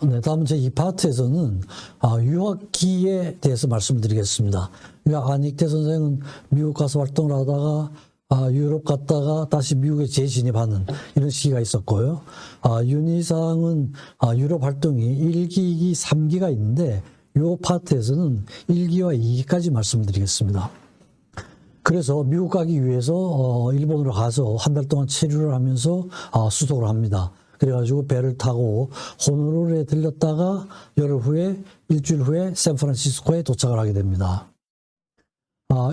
네, 다음은 제 2파트에서는 유학기에 대해서 말씀을 드리겠습니다. 그러니까 안익태 선생은 미국 가서 활동을 하다가 유럽 갔다가 다시 미국에 재진입하는 이런 시기가 있었고요. 윤희상은 유럽 활동이 1기, 2기, 3기가 있는데 이 파트에서는 1기와 2기까지 말씀을 드리겠습니다. 그래서 미국 가기 위해서 일본으로 가서 한 달 동안 체류를 하면서 수속을 합니다. 그래가지고 배를 타고 호놀룰루에 들렸다가 열흘 후에, 일주일 후에 샌프란시스코에 도착을 하게 됩니다.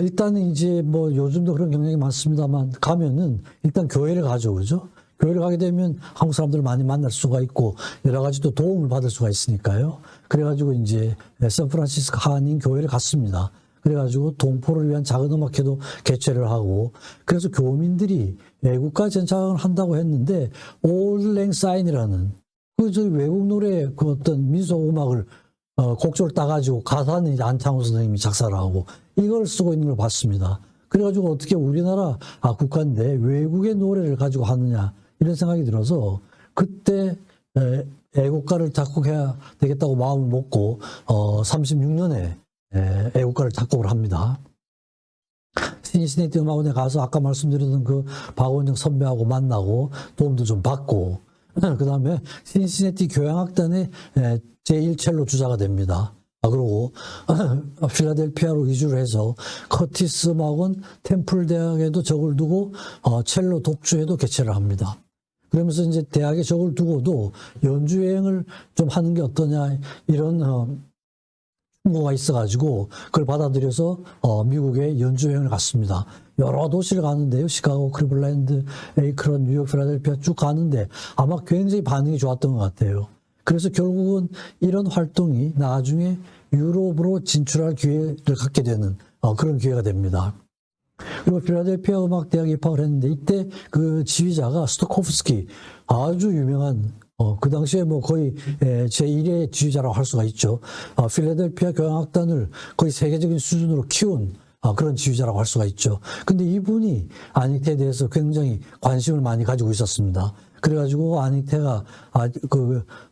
일단은 이제 뭐 요즘도 그런 경향이 많습니다만 가면은 일단 교회를 가죠. 그죠? 교회를 가게 되면 한국 사람들을 많이 만날 수가 있고 여러 가지 또 도움을 받을 수가 있으니까요. 그래가지고 이제 샌프란시스코 한인 교회를 갔습니다. 그래가지고 동포를 위한 작은 음악회도 개최를 하고 그래서 교민들이 외국가 전창을 한다고 했는데 Old Lang Syne이라는 저희 외국 노래 그 어떤 민속 음악을 곡조를 따가지고 가사는 이제 안창호 선생님이 작사를 하고 이걸 쓰고 있는 걸 봤습니다. 그래가지고 어떻게 우리나라 국가인데 외국의 노래를 가지고 하느냐 이런 생각이 들어서 그때 애국가를 작곡해야 되겠다고 마음을 먹고 36년에 애국가를 작곡을 합니다. 신시내티 음악원에 가서 아까 말씀드렸던 그 박원영 선배하고 만나고 도움도 좀 받고 그 다음에 신시내티 교향악단의 제1첼로 주자가 됩니다. 그리고 필라델피아로 이주를 해서 커티스 음악원 템플 대학에도 적을 두고 첼로 독주회도 개최를 합니다. 그러면서 이제 대학에 적을 두고도 연주 여행을 좀 하는 게 어떠냐 이런 충고가 있어가지고 그걸 받아들여서 미국에 연주 여행을 갔습니다. 여러 도시를 가는데요. 시카고, 클리블랜드, 에이크런, 뉴욕, 필라델피아 쭉 가는데 아마 굉장히 반응이 좋았던 것 같아요. 그래서 결국은 이런 활동이 나중에 유럽으로 진출할 기회를 갖게 되는 그런 기회가 됩니다. 그리고 필라델피아 음악대학에 입학을 했는데 이때 그 지휘자가 스토코프스키 아주 유명한 그 당시에 뭐 거의 제1의 지휘자라고 할 수가 있죠. 필라델피아 교향악단을 거의 세계적인 수준으로 키운 그런 지휘자라고 할 수가 있죠. 근데 이분이 안익태에 대해서 굉장히 관심을 많이 가지고 있었습니다. 그래가지고 안익태가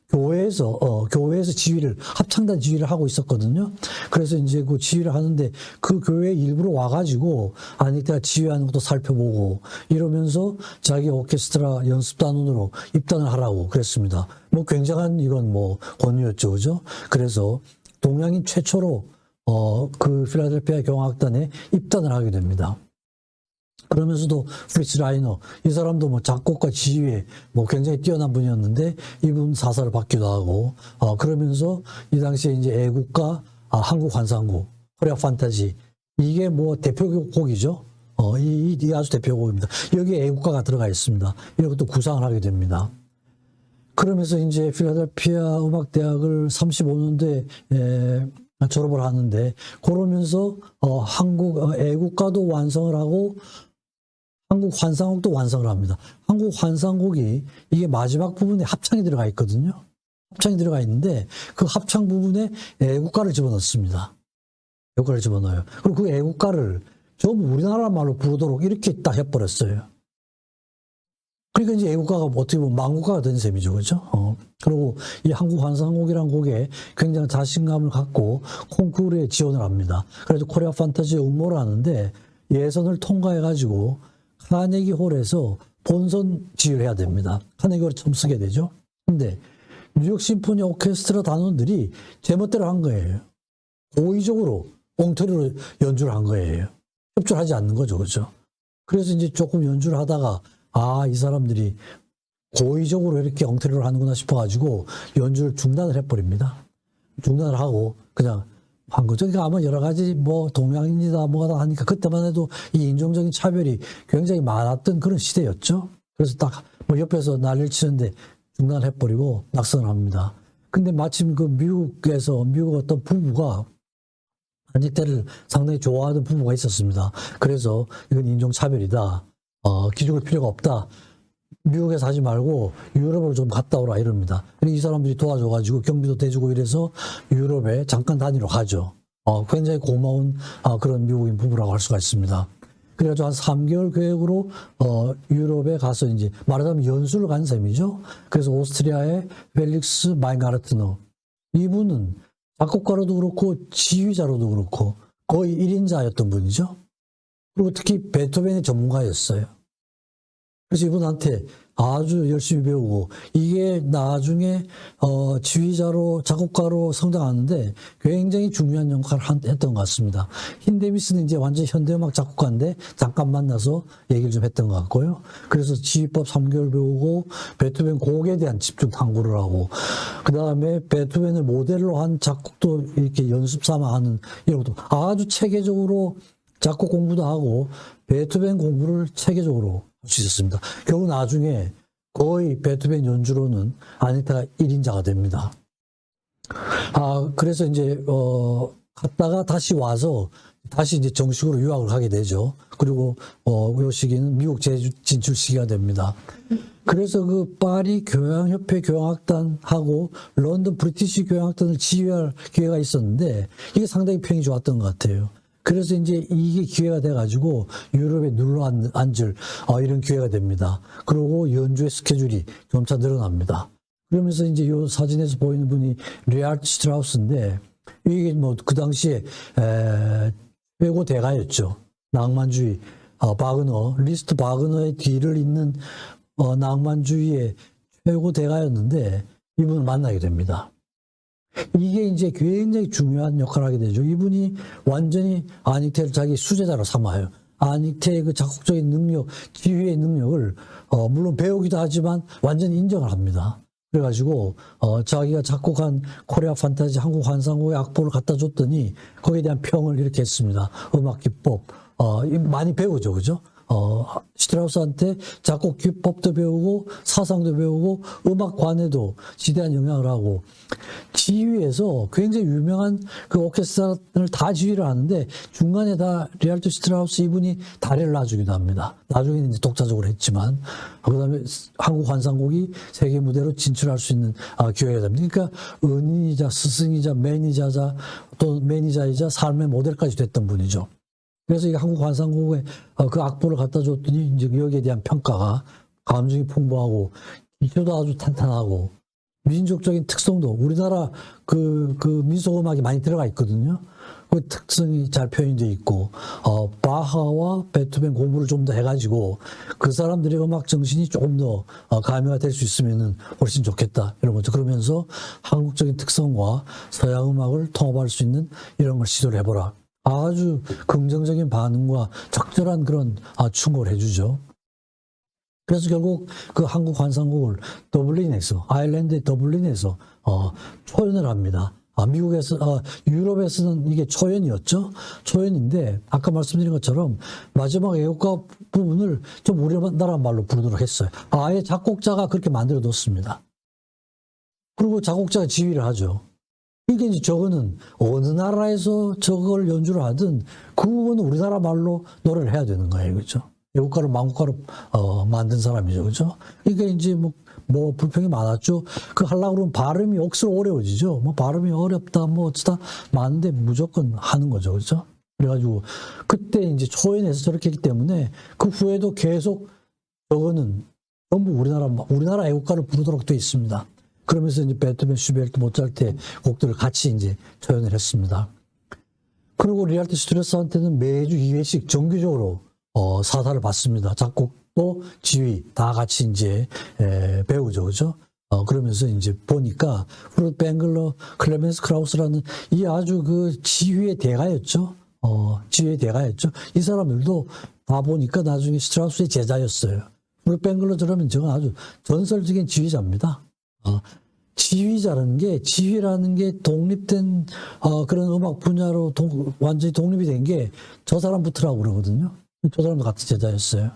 교회에서 지휘를, 합창단 지휘를 하고 있었거든요. 그래서 이제 그 지휘를 하는데 그 교회 일부러 와가지고 안익태가 지휘하는 것도 살펴보고 이러면서 자기 오케스트라 연습단원으로 입단을 하라고 그랬습니다. 뭐 굉장한 이건 뭐 권유였죠. 그죠? 그래서 동양인 최초로 그 필라델피아 교향악단에 입단을 하게 됩니다. 그러면서도 프리츠 라이너 이 사람도 뭐 작곡과 지휘에 뭐 굉장히 뛰어난 분이었는데 이분 사사를 받기도 하고 그러면서 이 당시에 이제 애국가 한국 환상곡 코리아 판타지 이게 뭐 대표곡이죠. 이 아주 대표곡입니다. 여기에 애국가가 들어가 있습니다. 이런 것도 구상을 하게 됩니다. 그러면서 이제 필라델피아 음악대학을 35년도에 졸업을 하는데 그러면서 한국 애국가도 완성을 하고 한국 환상곡도 완성을 합니다. 한국 환상곡이 이게 마지막 부분에 합창이 들어가 있거든요. 합창이 들어가 있는데 그 합창 부분에 애국가를 집어넣습니다. 애국가를 집어넣어요. 그리고 그 애국가를 전부 우리나라 말로 부르도록 이렇게 딱 해버렸어요. 그러니까 이제 애국가가 어떻게 보면 망국가가 된 셈이죠. 그죠? 그리고 이 한국 환상곡이라는 곡에 굉장히 자신감을 갖고 콩쿠르에 지원을 합니다. 그래서 코리아 판타지에 응모를 하는데 예선을 통과해가지고 카네기 홀에서 본선 지휘를 해야 됩니다. 카네기 홀에 처음 쓰게 되죠. 근데 뉴욕 심포니 오케스트라 단원들이 제멋대로 한 거예요. 고의적으로 엉터리로 연주를 한 거예요. 협조를 하지 않는 거죠. 그죠? 그래서 이제 조금 연주를 하다가 이 사람들이 고의적으로 이렇게 엉터리로 하는구나 싶어가지고 연주를 중단을 해버립니다. 중단을 하고 그냥 한 거죠. 그러니까 아마 여러 가지 뭐 동양인이다 뭐가 하니까 그때만 해도 이 인종적인 차별이 굉장히 많았던 그런 시대였죠. 그래서 딱 뭐 옆에서 난리를 치는데 중단을 해버리고 낙선을 합니다. 근데 마침 그 미국 어떤 부부가 안익태를 상당히 좋아하는 부부가 있었습니다. 그래서 이건 인종차별이다. 기죽을 필요가 없다. 미국에서 하지 말고 유럽으로 좀 갔다 오라 이럽니다. 이 사람들이 도와줘가지고 경비도 대주고 이래서 유럽에 잠깐 다니러 가죠. 굉장히 고마운 그런 미국인 부부라고 할 수가 있습니다. 그래가지고 한 3개월 계획으로 유럽에 가서 이제 말하자면 연수를 간 셈이죠. 그래서 오스트리아의 펠릭스 마인가르트너, 이분은 작곡가로도 그렇고 지휘자로도 그렇고 거의 1인자였던 분이죠. 그리고 특히 베토벤의 전문가였어요. 그래서 이분한테 아주 열심히 배우고, 이게 나중에 지휘자로 작곡가로 성장하는데 굉장히 중요한 역할을 했던 것 같습니다. 힌데미스는 이제 완전 현대음악 작곡가인데 잠깐 만나서 얘기를 좀 했던 것 같고요. 그래서 지휘법 3개월 배우고 베토벤 곡에 대한 집중 탐구를 하고, 그 다음에 베토벤을 모델로 한 작곡도 이렇게 연습 삼아 하는 이런 것도 아주 체계적으로 작곡 공부도 하고 베토벤 공부를 체계적으로 할 수 있었습니다. 결국 나중에 거의 베토벤 연주로는 아니타가 1인자가 됩니다. 그래서 이제 갔다가 다시 와서 다시 이제 정식으로 유학을 하게 되죠. 그리고 이 시기는 미국 진출 시기가 됩니다. 그래서 그 파리 교향협회 교향악단하고 런던 브리티시 교향악단을 지휘할 기회가 있었는데 이게 상당히 평이 좋았던 것 같아요. 그래서 이제 이게 기회가 돼가지고 유럽에 눌러 앉을 이런 기회가 됩니다. 그리고 연주의 스케줄이 점차 늘어납니다. 그러면서 이제 이 사진에서 보이는 분이 리하르트 슈트라우스인데, 이게 뭐 그 당시에 최고 대가였죠. 낭만주의 바그너, 리스트 바그너의 뒤를 잇는 낭만주의의 최고 대가였는데 이분을 만나게 됩니다. 이게 이제 굉장히 중요한 역할을 하게 되죠. 이분이 완전히 아닉테를 자기 수제자로 삼아요. 아닉테의 그 작곡적인 능력, 지휘의 능력을 물론 배우기도 하지만 완전히 인정을 합니다. 그래가지고 자기가 작곡한 코리아 판타지 한국 환상곡의 악보를 갖다 줬더니 거기에 대한 평을 이렇게 했습니다. 음악 기법 많이 배우죠, 그죠? 슈트라우스한테 작곡 기법도 배우고 사상도 배우고 음악관에도 지대한 영향을 하고, 지휘에서 굉장히 유명한 그 오케스트라를 다 지휘를 하는데 중간에 다 리하르트 슈트라우스 이분이 다리를 놔주기도 합니다. 나중에는 이제 독자적으로 했지만, 그다음에 한국 환상곡이 세계 무대로 진출할 수 있는 기회가 됩니다. 그러니까 은인이자 스승이자 매니저자 또 매니저이자 삶의 모델까지 됐던 분이죠. 그래서 이 한국 환상곡에 그 악보를 갖다 줬더니 이제 여기에 대한 평가가 감정이 풍부하고 기초도 아주 탄탄하고 민족적인 특성도 우리나라 그 민속음악이 많이 들어가 있거든요. 그 특성이 잘 표현되어 있고 바하와 베토벤 공부를 좀 더 해가지고 그 사람들의 음악 정신이 조금 더 가미가 될 수 있으면은 훨씬 좋겠다 이런 거죠. 그러면서 한국적인 특성과 서양 음악을 통합할 수 있는 이런 걸 시도를 해보라. 아주 긍정적인 반응과 적절한 그런 충고를 해주죠. 그래서 결국 그 한국 환상곡을 더블린에서, 아일랜드의 더블린에서 초연을 합니다. 미국에서, 유럽에서는 이게 초연이었죠. 초연인데 아까 말씀드린 것처럼 마지막 애국가 부분을 좀 우리나라 말로 부르도록 했어요. 아예 작곡자가 그렇게 만들어 뒀습니다. 그리고 작곡자가 지휘를 하죠. 이게 이제 저거는 어느 나라에서 저걸 연주를 하든 그 부분은 우리나라 말로 노래를 해야 되는 거예요. 그렇죠? 애국가를 만국가로 만든 사람이죠. 그렇죠? 이게 이제 뭐 불평이 많았죠. 그 하려고 그러면 발음이 억수로 어려워지죠. 뭐 발음이 어렵다 뭐 어쩌다 많은데 무조건 하는 거죠. 그렇죠? 그래가지고 그때 이제 초연해서 저렇게 했기 때문에 그 후에도 계속 저거는 전부 우리나라 애국가를 부르도록 되어 있습니다. 그러면서 이제 베토벤, 슈베르트, 모차르트의 곡들을 같이 이제 초연을 했습니다. 그리고 리하르트 슈트라우스한테는 매주 2회씩 정기적으로 사사를 받습니다. 작곡도 지휘 다 같이 이제 배우죠, 그죠? 그러면서 이제 보니까 프루트 뱅글러, 클레멘스 크라우스라는 이 아주 그 지휘의 대가였죠. 지휘의 대가였죠. 이 사람들도 다 보니까 나중에 슈트라우스의 제자였어요. 프루트 뱅글러처럼 저건 아주 전설적인 지휘자입니다. 지휘자라는 게, 지휘라는 게 독립된 그런 음악 분야로 완전히 독립이 된 게 저 사람부터라고 그러거든요. 저 사람도 같은 제자였어요.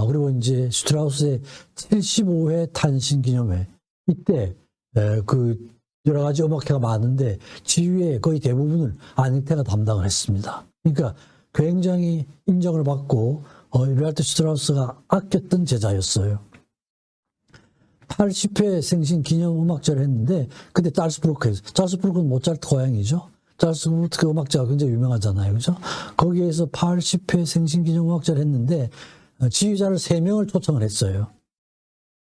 그리고 이제 슈트라우스의 75회 탄신 기념회, 이때 그 여러 가지 음악회가 많은데 지휘의 거의 대부분을 아닉테가 담당을 했습니다. 그러니까 굉장히 인정을 받고 리하르트 슈트라우스가 아꼈던 제자였어요. 80회 생신 기념 음악제를 했는데 그때 짤스부르크에서, 짤스부르크는 모차르트 고향이죠. 찰스 구르트 음악자가 굉장히 유명하잖아요. 그죠? 거기에서 80회 생신기념 음악자를 했는데, 지휘자를 3명을 초청을 했어요.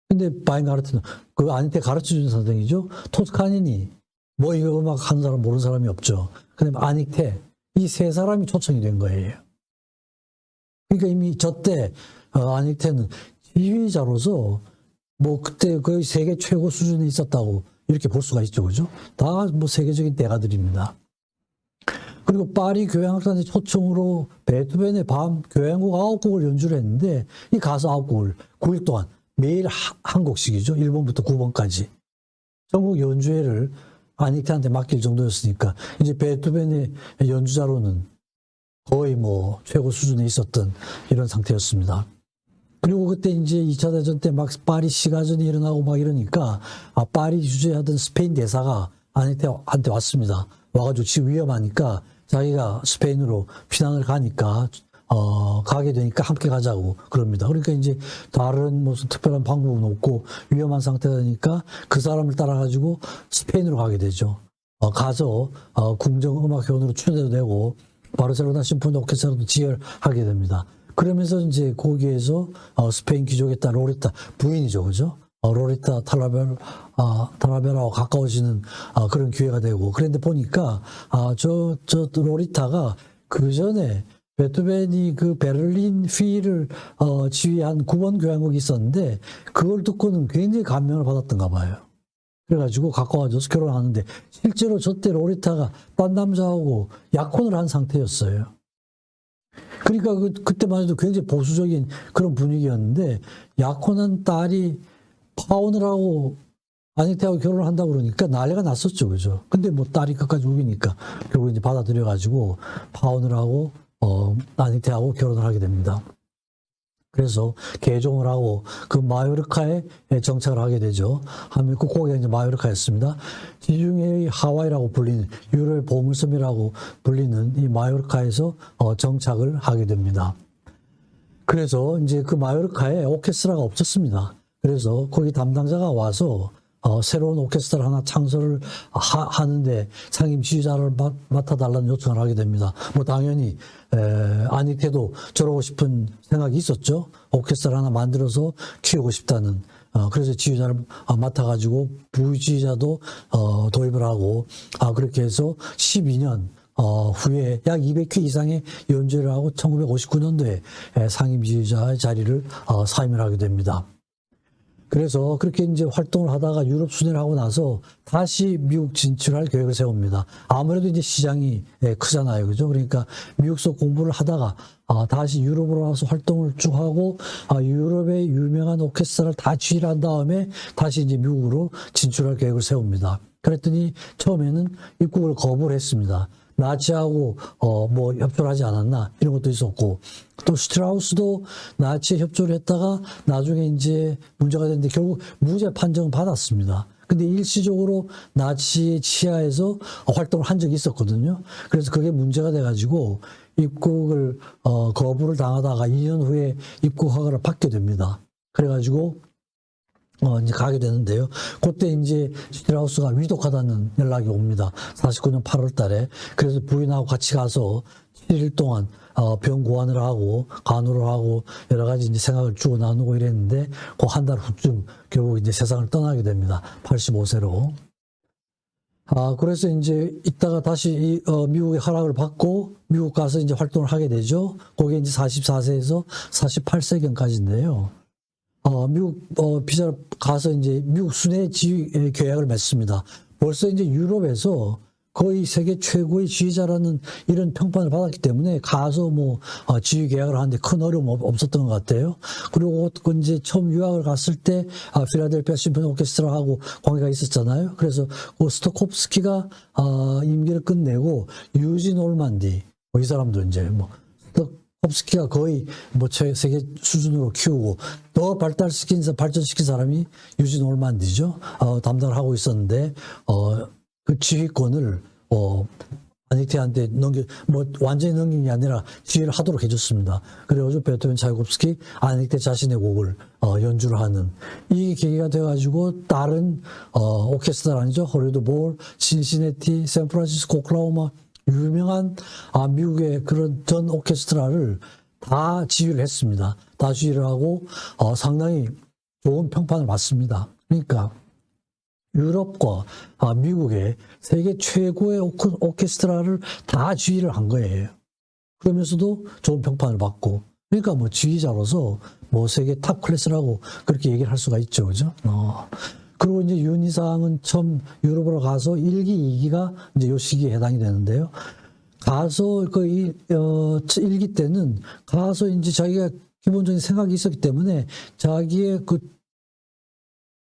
근데 바인가르트는 그 아니테 가르쳐준 선생이죠. 토스카니니, 뭐 이거 음악 하는 사람 모르는 사람이 없죠. 근데 아닉테, 이 3사람이 초청이 된 거예요. 그러니까 이미 저때 아닉테는 지휘자로서 뭐 그때 거의 세계 최고 수준에 있었다고 이렇게 볼 수가 있죠. 그죠? 다 뭐 세계적인 대가들입니다. 그리고 파리 교향악단의 초청으로 베토벤의 밤 교향곡 9곡을 연주를 했는데 이 가수 9곡을 9일 동안 매일 한 곡씩이죠. 1번부터 9번까지. 전국 연주회를 아닉테한테 맡길 정도였으니까 이제 베토벤의 연주자로는 거의 뭐 최고 수준에 있었던 이런 상태였습니다. 그리고 그때 이제 2차 대전 때 막 파리 시가전이 일어나고 막 이러니까 파리 주재하던 스페인 대사가 아닉테한테 왔습니다. 와가지고 지금 위험하니까 자기가 스페인으로 피난을 가니까 가게 되니까 함께 가자고 그럽니다. 그러니까 이제 다른 무슨 특별한 방법은 없고 위험한 상태가 되니까 그 사람을 따라가지고 스페인으로 가게 되죠. 가서 궁정음악회원으로 추천도 되고 바르셀로나 심포니 오케스트라도 지휘하게 됩니다. 그러면서 이제 거기에서 스페인 귀족에 따른 로레타 부인이죠, 그죠? 로레타 탈라베라와 가까워지는 그런 기회가 되고 그런데 보니까 저 로레타가 그 전에 베토벤이 그 베를린 피를 지휘한 9번 교향곡이 있었는데 그걸 듣고는 굉장히 감명을 받았던가 봐요. 그래가지고 가까워져서 결혼하는데 실제로 저때 로레타가 딴 남자하고 약혼을 한 상태였어요. 그러니까 그때만 해도 굉장히 보수적인 그런 분위기였는데 약혼한 딸이 파혼을 하고 아닉테하고 결혼을 한다고 그러니까 난리가 났었죠. 그죠? 근데 뭐 딸이 끝까지 우기니까 결국 이제 받아들여가지고 파혼을 하고 아닉테하고 결혼을 하게 됩니다. 그래서 개종을 하고 그 마요르카에 정착을 하게 되죠. 하면 그 고개가 이제 마요르카였습니다. 지중해의 하와이라고 불리는 유럽의 보물섬이라고 불리는 이 마요르카에서 정착을 하게 됩니다. 그래서 이제 그 마요르카에 오케스트라가 없었습니다. 그래서 거기 담당자가 와서 새로운 오케스트라 하나 창설을 하는데 상임 지휘자를 맡아달라는 요청을 하게 됩니다. 뭐 당연히 아닉테도 저러고 싶은 생각이 있었죠. 오케스트라 하나 만들어서 키우고 싶다는. 그래서 지휘자를 맡아가지고 부지휘자도 도입을 하고 그렇게 해서 12년 후에 약 200회 이상의 연주를 하고 1959년도에 상임 지휘자의 자리를 사임을 하게 됩니다. 그래서 그렇게 이제 활동을 하다가 유럽 순회를 하고 나서 다시 미국 진출할 계획을 세웁니다. 아무래도 이제 시장이 크잖아요. 그죠? 그러니까 미국서 공부를 하다가 다시 유럽으로 와서 활동을 쭉 하고 유럽의 유명한 오케스트라를 다 지휘를 한 다음에 다시 이제 미국으로 진출할 계획을 세웁니다. 그랬더니 처음에는 입국을 거부를 했습니다. 나치하고 뭐 협조를 하지 않았나 이런 것도 있었고 또 슈트라우스도 나치에 협조를 했다가 나중에 이제 문제가 됐는데 결국 무죄 판정을 받았습니다. 근데 일시적으로 나치의 치하에서 활동을 한 적이 있었거든요. 그래서 그게 문제가 돼가지고 입국을 거부를 당하다가 2년 후에 입국 허가를 받게 됩니다. 그래가지고 이제 가게 되는데요. 그때 이제 슈트라우스가 위독하다는 연락이 옵니다. 49년 8월 달에. 그래서 부인하고 같이 가서 7일 동안 병 고안을 하고 간호를 하고 여러 가지 이제 생각을 주고 나누고 이랬는데 그 한 달 후쯤 결국 이제 세상을 떠나게 됩니다. 85세로. 그래서 이제 이따가 다시 미국의 허락을 받고 미국 가서 이제 활동을 하게 되죠. 그게 이제 44세에서 48세경까지인데요. 미국 비자 가서 이제 미국 순회 지휘 계약을 맺습니다. 벌써 이제 유럽에서 거의 세계 최고의 지휘자라는 이런 평판을 받았기 때문에 가서 뭐 지휘 계약을 하는데 큰 어려움 없었던 것 같아요. 그리고 이제 처음 유학을 갔을 때 필라델피아 심포니 오케스트라하고 관계가 있었잖아요. 그래서 그 스토콥스키가 임기를 끝내고 유진 올만디 이 사람도 이제 뭐 스토콥스키가 거의 뭐 세계 수준으로 키우고 더 발전시킨 사람이 유진 올만디죠. 담당을 하고 있었는데 그 지휘권을 아닉테한테 완전히 넘긴 게 아니라 지휘를 하도록 해줬습니다. 그래가지고 베토벤, 차이콥스키, 아닉테 자신의 곡을 연주를 하는 이 계기가 돼가지고 다른 오케스트라 아니죠? 홀리우드 볼, 신시내티, 샌프란시스코, 오클라호마 유명한 미국의 그런 전 오케스트라를 다 지휘를 했습니다. 다 지휘를 하고 상당히 좋은 평판을 받습니다. 그러니까 유럽과 미국의 세계 최고의 오케스트라를 다 지휘를 한 거예요. 그러면서도 좋은 평판을 받고, 그러니까 뭐 지휘자로서 뭐 세계 탑 클래스라고 그렇게 얘기를 할 수가 있죠, 그죠? 그리고 이제 윤희상은 처음 유럽으로 가서 1기, 2기가 이제 요 시기에 해당이 되는데요. 가서 1기 때는 가서 이제 자기가 기본적인 생각이 있었기 때문에 자기의 그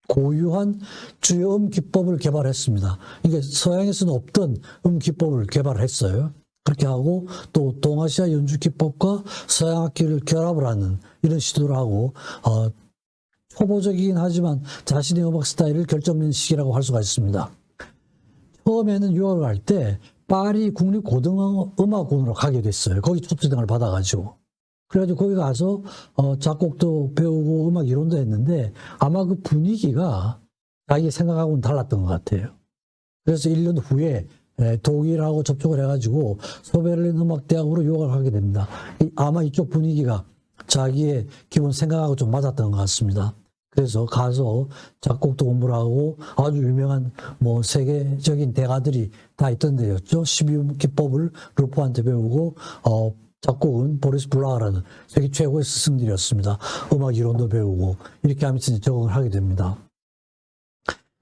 고유한 주요 기법을 개발했습니다. 그러니까 서양에서는 없던 기법을 개발했어요. 그렇게 하고 또 동아시아 연주 기법과 서양 악기를 결합을 하는 이런 시도를 하고 초보적이긴 하지만 자신의 음악 스타일을 결정짓는 시기라고 할 수가 있습니다. 처음에는 유학을 갈 때 파리 국립고등음악원으로 가게 됐어요. 거기 초청장을 받아가지고. 그래가지고 거기 가서 작곡도 배우고 음악 이론도 했는데 아마 그 분위기가 자기 생각하고는 달랐던 것 같아요. 그래서 1년 후에 독일하고 접촉을 해가지고 소베를린 음악대학으로 유학을 하게 됩니다. 아마 이쪽 분위기가 자기의 기본 생각하고 좀 맞았던 것 같습니다. 그래서 가서 작곡도 공부를 하고 아주 유명한 뭐 세계적인 대가들이 다 있던 데였죠. 12음 기법을 루포한테 배우고 작곡은 보리스 블라하라는 세계 최고의 스승들이었습니다. 음악 이론도 배우고 이렇게 하면서 적응을 하게 됩니다.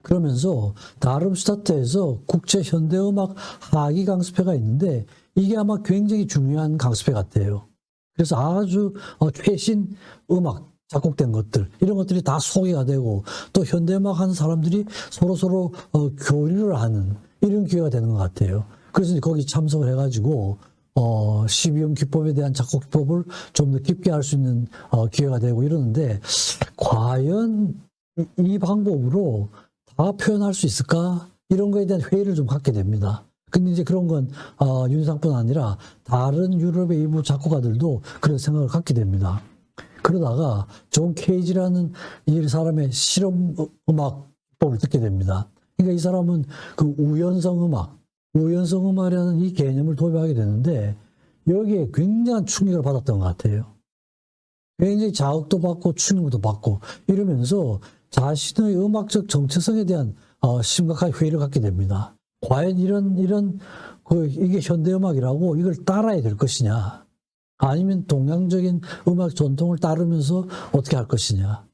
그러면서 다름슈타트에서 국제 현대음악 하기 강습회가 있는데 이게 아마 굉장히 중요한 강습회 같아요. 그래서 아주 최신 음악 작곡된 것들 이런 것들이 다 소개가 되고 또 현대음악 하는 사람들이 서로 교류를 하는 이런 기회가 되는 것 같아요. 그래서 거기 참석을 해가지고 12음 기법에 대한 작곡 기법을 좀 더 깊게 할 수 있는 기회가 되고 이러는데 과연 이 방법으로 다 표현할 수 있을까? 이런 거에 대한 회의를 좀 갖게 됩니다. 근데 이제 그런 건 윤상뿐 아니라 다른 유럽의 일부 작곡가들도 그런 생각을 갖게 됩니다. 그러다가 존 케이지라는 이 사람의 실험 음악법을 듣게 됩니다. 그러니까 이 사람은 그 우연성 음악이라는 이 개념을 도입하게 되는데 여기에 굉장한 충격을 받았던 것 같아요. 굉장히 자극도 받고 충격도 받고 이러면서 자신의 음악적 정체성에 대한 심각한 회의를 갖게 됩니다. 과연 이게 현대음악이라고 이걸 따라야 될 것이냐 아니면 동양적인 음악 전통을 따르면서 어떻게 할 것이냐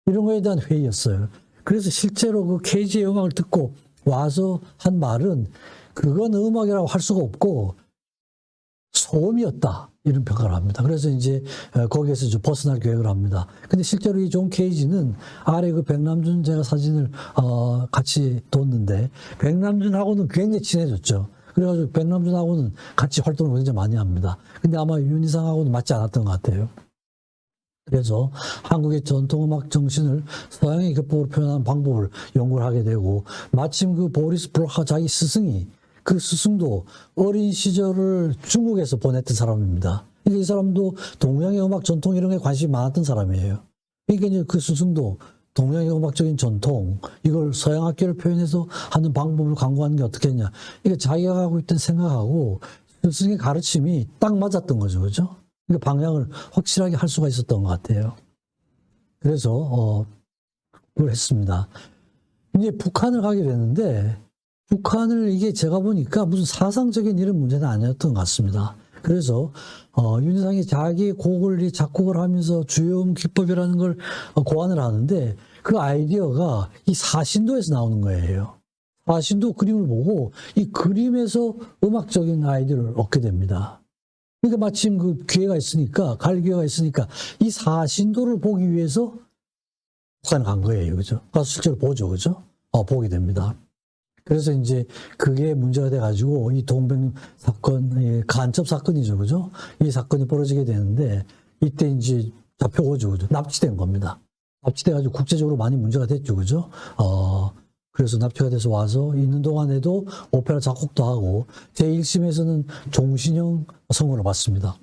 이런 거에 대한 회의였어요. 그래서 실제로 그 케이지의 음악을 듣고 와서 한 말은 그건 음악이라고 할 수가 없고 소음이었다 이런 평가를 합니다. 그래서 이제 거기에서 좀 벗어날 계획을 합니다. 근데 실제로 이 존 케이지는 아래 그 백남준 제가 사진을 같이 뒀는데 백남준하고는 굉장히 친해졌죠. 그래가지고 백남준하고는 같이 활동을 굉장히 많이 합니다. 근데 아마 윤희상하고는 맞지 않았던 것 같아요. 그래서 한국의 전통음악 정신을 서양의 기법으로 표현하는 방법을 연구를 하게 되고 마침 그 보리스 블라하 자기 스승이 그 스승도 어린 시절을 중국에서 보냈던 사람입니다. 그러니까 이 사람도 동양의 음악 전통 이런 게 관심이 많았던 사람이에요. 그러니까 이제 그 스승도 동양의 음악적인 전통 이걸 서양 악기를 표현해서 하는 방법을 강구하는 게 어떻겠냐. 그러니까 자기가 하고 있던 생각하고 스승의 가르침이 딱 맞았던 거죠, 그죠? 그러니까 방향을 확실하게 할 수가 있었던 것 같아요. 그래서 그걸 했습니다. 이제 북한을 가게 되는데 북한을 이게 제가 보니까 무슨 사상적인 이런 문제는 아니었던 것 같습니다. 그래서 윤희상이 자기 곡을 작곡을 하면서 주요음 기법이라는 걸 고안을 하는데 그 아이디어가 이 사신도에서 나오는 거예요. 사신도 그림을 보고 이 그림에서 음악적인 아이디어를 얻게 됩니다. 그러니까 마침 그 기회가 있으니까 갈 기회가 있으니까 이 사신도를 보기 위해서 북한을 간 거예요, 그죠? 가서 실제로 보죠, 그죠? 보게 됩니다. 그래서 이제 그게 문제가 돼가지고 이 동백 사건, 간첩 사건이죠, 그죠? 이 사건이 벌어지게 되는데 이때 이제 잡혀오죠, 그죠? 납치된 겁니다. 납치돼가지고 국제적으로 많이 문제가 됐죠, 그죠? 그래서 납치가 돼서 와서 있는 동안에도 오페라 작곡도 하고 제1심에서는 종신형 선고를 받습니다.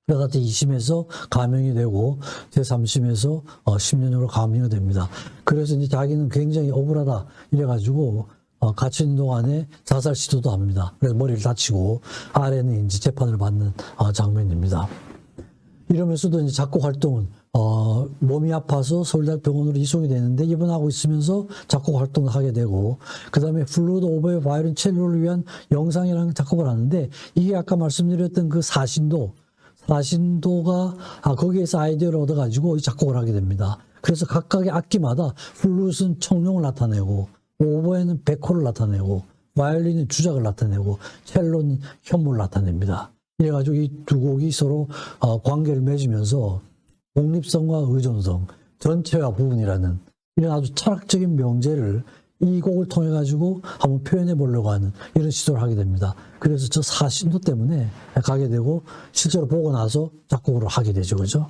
그러다 제2심에서 감형이 되고 제3심에서 10년으로 감형이 됩니다. 그래서 이제 자기는 굉장히 억울하다 이래가지고 갇혀 있는 동안에 자살 시도도 합니다. 그래서 머리를 다치고 아래는 이제 재판을 받는 장면입니다. 이러면서도 이제 작곡 활동은 몸이 아파서 서울대학병원으로 이송이 되는데 입원하고 있으면서 작곡 활동을 하게 되고, 그 다음에 플루트, 오보에, 바이올린, 첼로를 위한 영상이라는 작곡을 하는데, 이게 아까 말씀드렸던 그 사신도가 거기에서 아이디어를 얻어가지고 이 작곡을 하게 됩니다. 그래서 각각의 악기마다 플루트는 청룡을 나타내고, 오보에는 백호를 나타내고, 바이올린은 주작을 나타내고, 첼로는 현무를 나타냅니다. 이래가지고 이 두 곡이 서로 관계를 맺으면서 독립성과 의존성, 전체와 부분이라는 이런 아주 철학적인 명제를 이 곡을 통해 가지고 한번 표현해 보려고 하는 이런 시도를 하게 됩니다. 그래서 저 사신도 때문에 가게 되고 실제로 보고 나서 작곡을 하게 되죠, 그죠?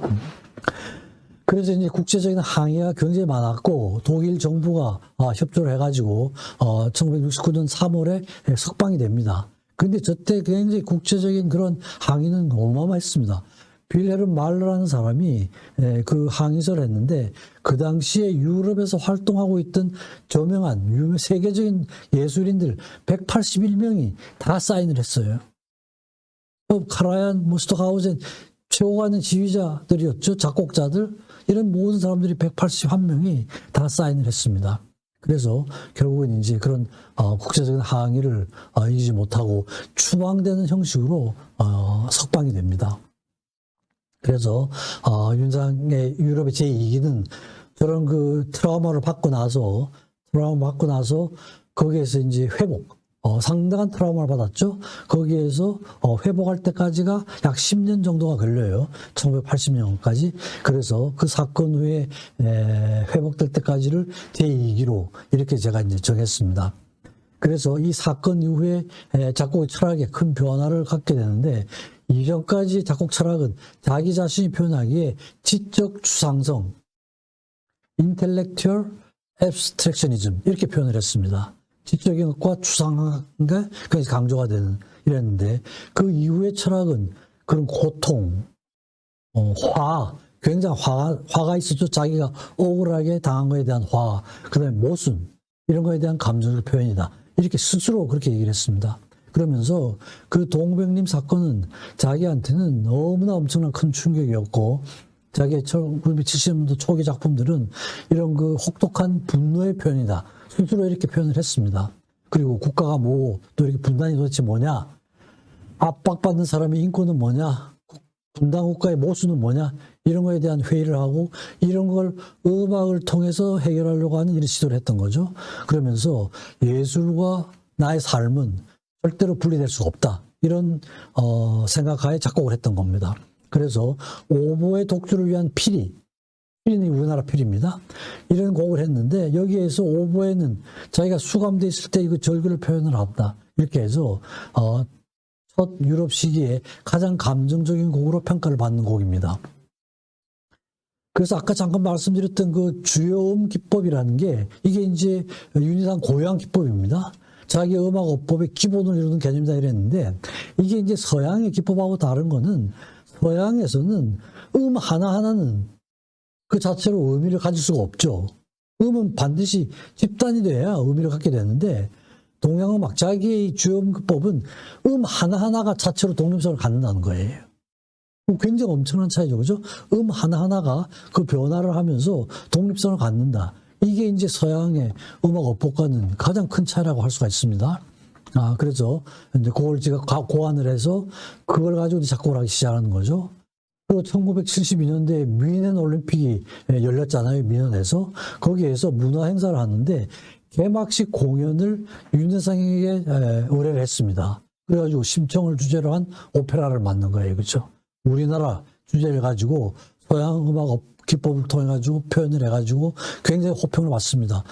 그래서 이제 국제적인 항의가 굉장히 많았고 독일 정부가 협조를 해가지고 1969년 3월에 석방이 됩니다. 근데 저때 굉장히 국제적인 그런 항의는 어마어마했습니다. 빌헤름 말러라는 사람이 그 항의서를 했는데, 그 당시에 유럽에서 활동하고 있던 저명한 세계적인 예술인들 181명이 다 사인을 했어요. 카라얀, 스토크하우젠, 최고가 있는 지휘자들이었죠. 작곡자들. 이런 모든 사람들이 181명이 다 사인을 했습니다. 그래서 결국은 이제 그런 국제적인 항의를 이기지 못하고 추방되는 형식으로 석방이 됩니다. 그래서 윤상의 유럽의 제2기는 저런 그 트라우마를 받고 나서 거기에서 이제 회복, 상당한 트라우마를 받았죠. 거기에서 회복할 때까지가 약 10년 정도가 걸려요. 1980년까지. 그래서 그 사건 후에 회복될 때까지를 제2기로 이렇게 제가 이제 정했습니다. 그래서 이 사건 이후에 작곡의 철학에 큰 변화를 갖게 되는데, 이전까지 작곡 철학은 자기 자신이 표현하기에 지적 추상성, intellectual abstractionism 이렇게 표현을 했습니다. 지적인 것과 추상한 게 굉장히 강조가 되는 이랬는데, 그 이후의 철학은 그런 고통, 굉장히 화가 있었죠. 자기가 억울하게 당한 거에 대한 화, 그 다음에 모순, 이런 거에 대한 감정적 표현이다. 이렇게 스스로 그렇게 얘기를 했습니다. 그러면서 그 동백림 사건은 자기한테는 너무나 엄청난 큰 충격이었고, 자기의 1970년도 초기 작품들은 이런 그 혹독한 분노의 표현이다. 스스로 이렇게 표현을 했습니다. 그리고 국가가 뭐, 또 이렇게 분단이 도대체 뭐냐? 압박받는 사람의 인권은 뭐냐? 분단 국가의 모순은 뭐냐? 이런 거에 대한 회의를 하고, 이런 걸 음악을 통해서 해결하려고 하는 이런 시도를 했던 거죠. 그러면서 예술과 나의 삶은 절대로 분리될 수가 없다. 이런 생각하에 작곡을 했던 겁니다. 그래서 오보의 독주를 위한 피리는 우리나라 피리입니다. 이런 곡을 했는데, 여기에서 오보에는 자기가 수감돼 있을 때 이거 절규를 표현을 한다. 이렇게 해서 첫 유럽 시기에 가장 감정적인 곡으로 평가를 받는 곡입니다. 그래서 아까 잠깐 말씀드렸던 그 주요음 기법이라는 게, 이게 이제 윤희상 고유한 기법입니다. 자기 음악어법의 기본을 이루는 개념이다 이랬는데, 이게 이제 서양의 기법하고 다른 거는, 서양에서는 하나하나는 그 자체로 의미를 가질 수가 없죠. 음은 반드시 집단이 돼야 의미를 갖게 되는데, 동양음악 자기의 주요음 기법은 하나하나가 자체로 독립성을 갖는다는 거예요. 굉장히 엄청난 차이죠. 그죠? 하나하나가 그 변화를 하면서 독립성을 갖는다. 이게 이제 서양의 음악 어법과는 가장 큰 차이라고 할 수가 있습니다. 그래서 이제 그걸 제가 고안을 해서 그걸 가지고 작곡을 하기 시작하는 거죠. 그리고 1972년도에 뮌헨 올림픽이 열렸잖아요. 뮌헨에서. 거기에서 문화 행사를 하는데 개막식 공연을 윤혜상에게 의뢰를 했습니다. 그래가지고 심청을 주제로 한 오페라를 만든 거예요. 그렇죠? 우리나라 주제를 가지고 서양 음악 기법을 통해 가지고 표현을 해가지고 굉장히 호평을 받습니다.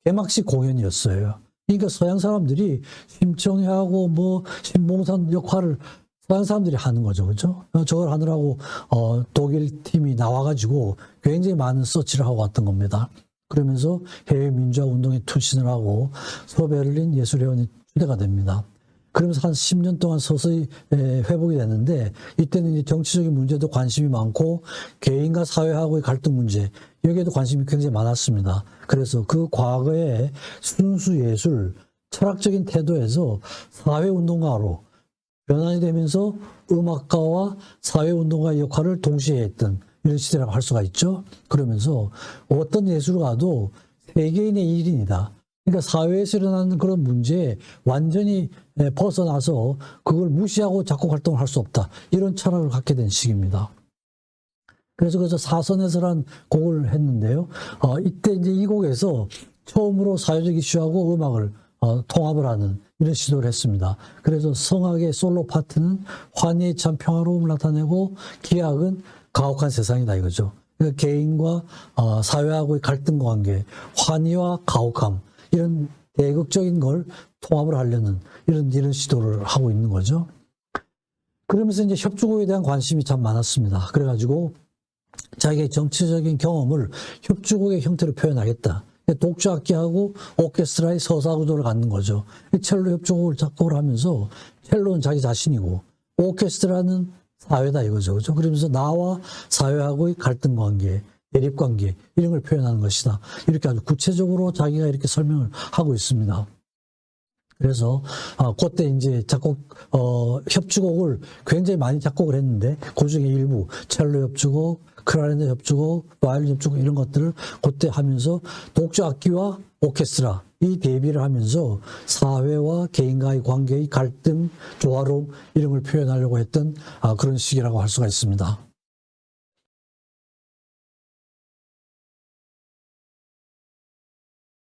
개막식 공연이었어요. 그러니까 서양 사람들이 심청회하고 뭐 신봉산 역할을 서양 사람들이 하는 거죠, 그렇죠? 저걸 하느라고 독일 팀이 나와가지고 굉장히 많은 서치를 하고 왔던 겁니다. 그러면서 해외 민주화 운동에 투신을 하고 서베를린 예술회원에 초대가 됩니다. 그러면서 한 10년 동안 서서히 회복이 됐는데 이때는 이제 정치적인 문제도 관심이 많고 개인과 사회하고의 갈등 문제 여기에도 관심이 굉장히 많았습니다. 그래서 그 과거의 순수 예술, 철학적인 태도에서 사회운동가로 변환이 되면서 음악가와 사회운동가의 역할을 동시에 했던 이런 시대라고 할 수가 있죠. 그러면서 어떤 예술가도 세계인의 일인이다. 그러니까 사회에서 일어나는 그런 문제에 완전히 벗어나서 그걸 무시하고 작곡 활동을 할 수 없다. 이런 철학을 갖게 된 시기입니다. 그래서 사선에서란 곡을 했는데요. 이때 이제 이 곡에서 처음으로 사회적 이슈하고 음악을 통합을 하는 이런 시도를 했습니다. 그래서 성악의 솔로 파트는 환희의 참 평화로움을 나타내고 기악은 가혹한 세상이다 이거죠. 그러니까 개인과 사회하고의 갈등 관계, 환희와 가혹함 이런 대극적인 걸 통합을 하려는 이런 시도를 하고 있는 거죠. 그러면서 이제 협주곡에 대한 관심이 참 많았습니다. 그래가지고 자기의 정치적인 경험을 협주곡의 형태로 표현하겠다. 독주악기하고 오케스트라의 서사구조를 갖는 거죠. 첼로 협주곡을 작곡을 하면서 첼로는 자기 자신이고 오케스트라는 사회다 이거죠. 그렇죠? 그러면서 나와 사회하고의 갈등 관계, 대립 관계 이런 걸 표현하는 것이다. 이렇게 아주 구체적으로 자기가 이렇게 설명을 하고 있습니다. 그래서 그때 이제 작곡 협주곡을 굉장히 많이 작곡을 했는데 그중에 일부 첼로 협주곡, 클라리넷 협주곡, 바이올린 협주곡 이런 것들을 그때 하면서 독주 악기와 오케스트라 이 대비를 하면서 사회와 개인과의 관계의 갈등, 조화로움 이런 걸 표현하려고 했던 그런 시기라고 할 수가 있습니다.